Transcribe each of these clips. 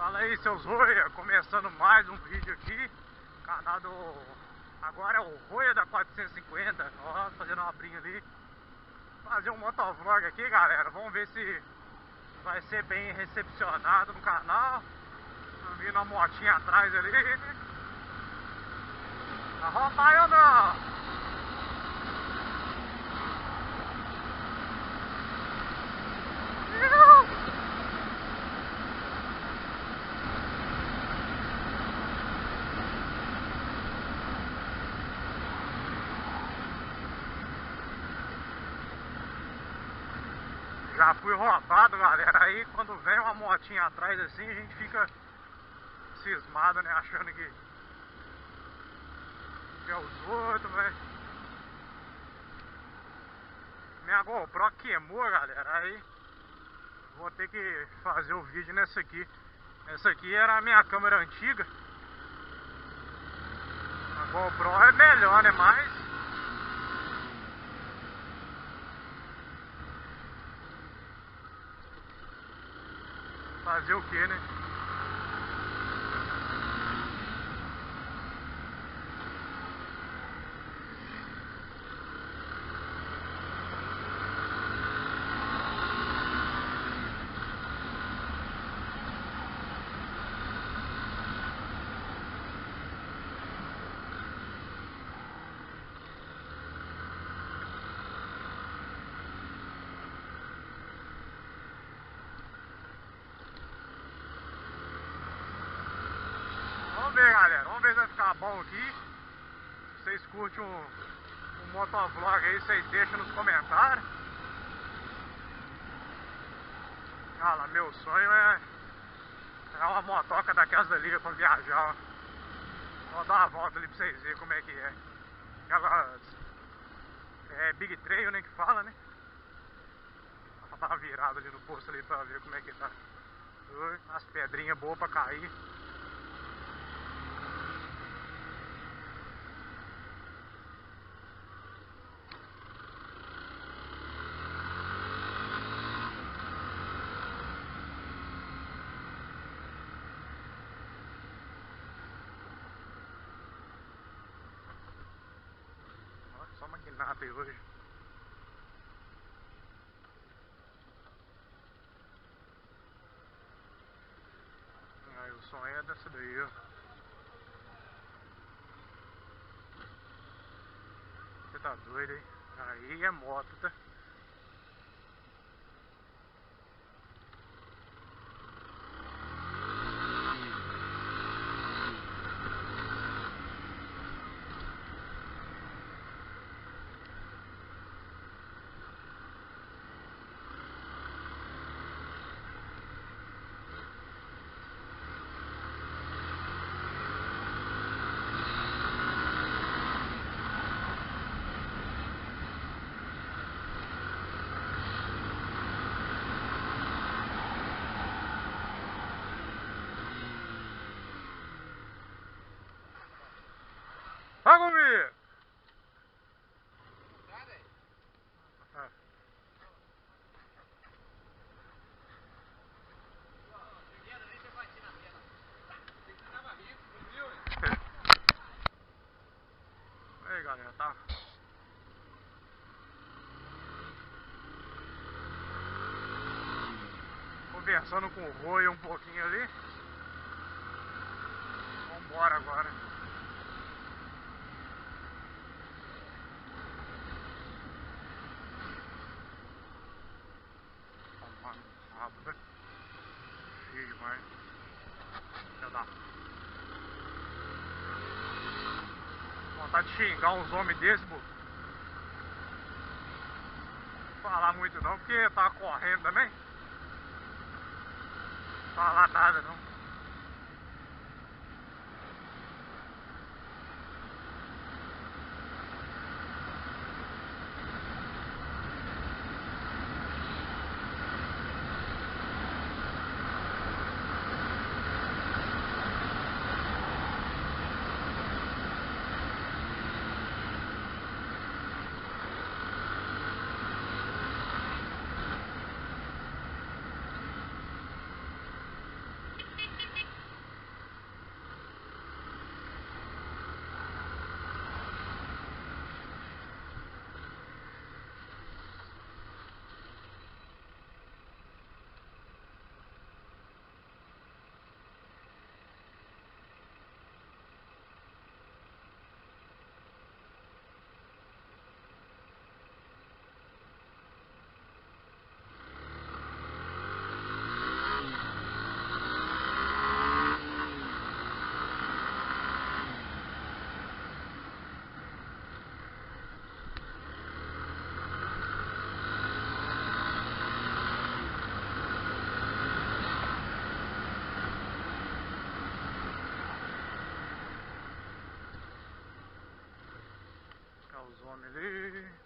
Fala aí, seus Roia, começando mais um vídeo aqui, canal do... Agora é o Roia da 450, ó, fazendo uma abrinha ali. Fazer um motovlog aqui, galera, vamos ver se vai ser bem recepcionado no canal. Tá vindo uma motinha atrás ali. Arrota aí ou não? Já fui roubado, galera. Aí quando vem uma motinha atrás assim, a gente fica cismado, né? Achando que é os outros, velho. Minha GoPro queimou, galera. Aí vou ter que fazer o vídeo nessa aqui. Essa aqui era a minha câmera antiga. A GoPro é melhor, né? Mas fazer o que, né? Vamos ver, galera, vamos ver se vai ficar bom aqui. Se vocês curtem um motovlog aí, vocês deixam nos comentários. Olha lá, meu sonho é uma motoca daquelas ali pra viajar, ó. Vou dar uma volta ali pra vocês verem como é que é. Aquelas Big Trail, né, que fala, né? Vou dar uma virada ali no posto ali pra ver como é que tá. As pedrinhas boas pra cair. Só maquinata aí hoje. Aí o som é dessa daí, ó. Você tá doido, hein? Aí é moto, tá? Vai comigo! Aí, galera, tá conversando com o Roy um pouquinho ali. Vambora agora. Rápido, cheio demais. Deixa eu dar vontade de xingar uns homens desses, pô. Não falar muito não, porque tá correndo também. Não falar nada não. os homens ali.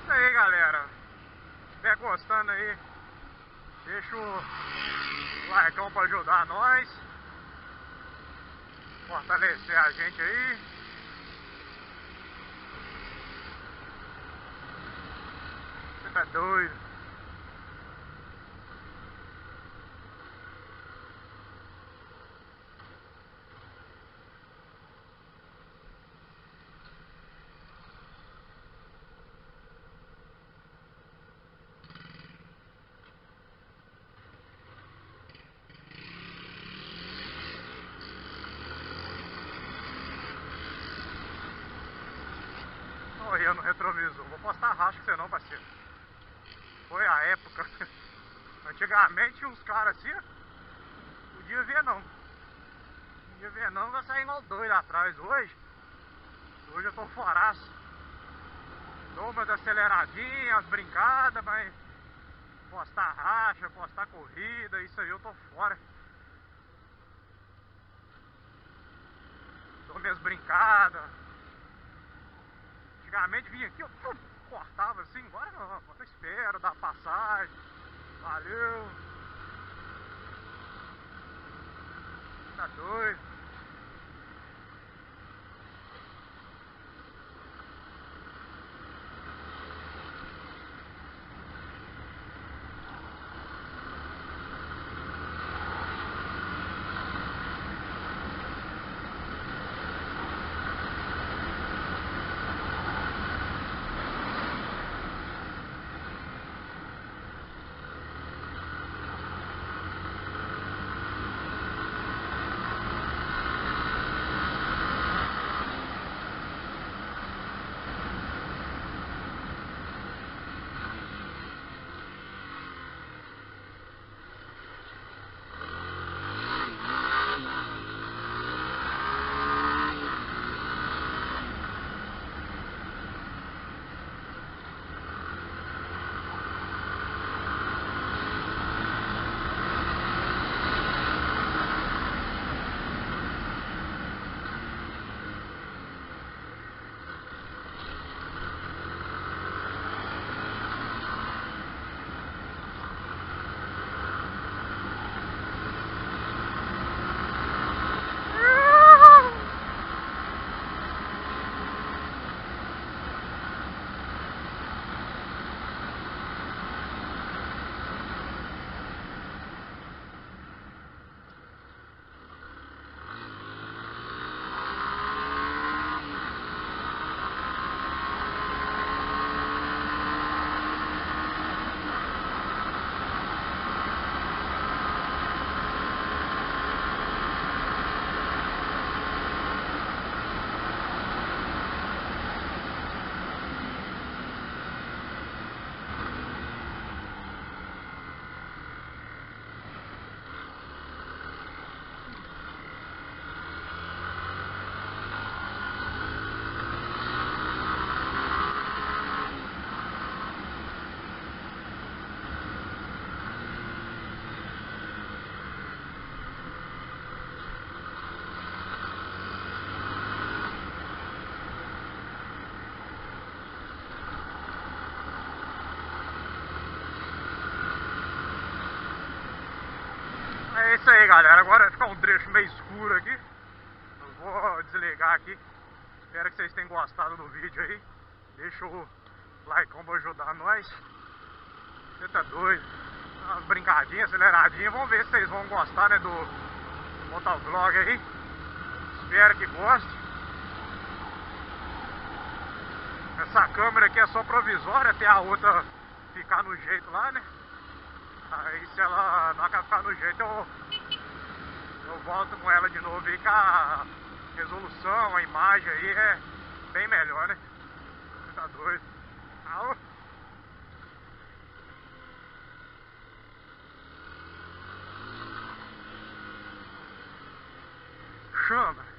Isso aí, galera. Se estiver gostando aí, deixa o like pra ajudar nós, fortalecer a gente aí. Você tá doido? Eu no retrovisor, vou postar racha com você não, parceiro. Foi a época. Antigamente tinha uns caras assim, podia ver não. Podia ver não, vai sair igual doido atrás. Hoje eu tô foraço. Dou umas aceleradinhas, umas brincadas, mas postar racha, postar corrida, isso aí eu tô fora. Dou minhas brincadas. Antigamente vinha aqui, eu cortava assim, agora não, eu espero, dá passagem, valeu, tá doido. É isso aí, galera. Agora vai ficar um trecho meio escuro aqui. Eu vou desligar aqui. Espero que vocês tenham gostado do vídeo aí. Deixa o like pra ajudar nós. Você tá doido? Umas brincadinhas, aceleradinhas. Vamos ver se vocês vão gostar, né, do motovlog aí. Espero que gostem. Essa câmera aqui é só provisória até a outra ficar no jeito lá, né? Aí se ela não acabar ficar no jeito, eu volto com ela de novo aí, que a resolução, a imagem aí é bem melhor, né? Você tá doido? Alô? Chama!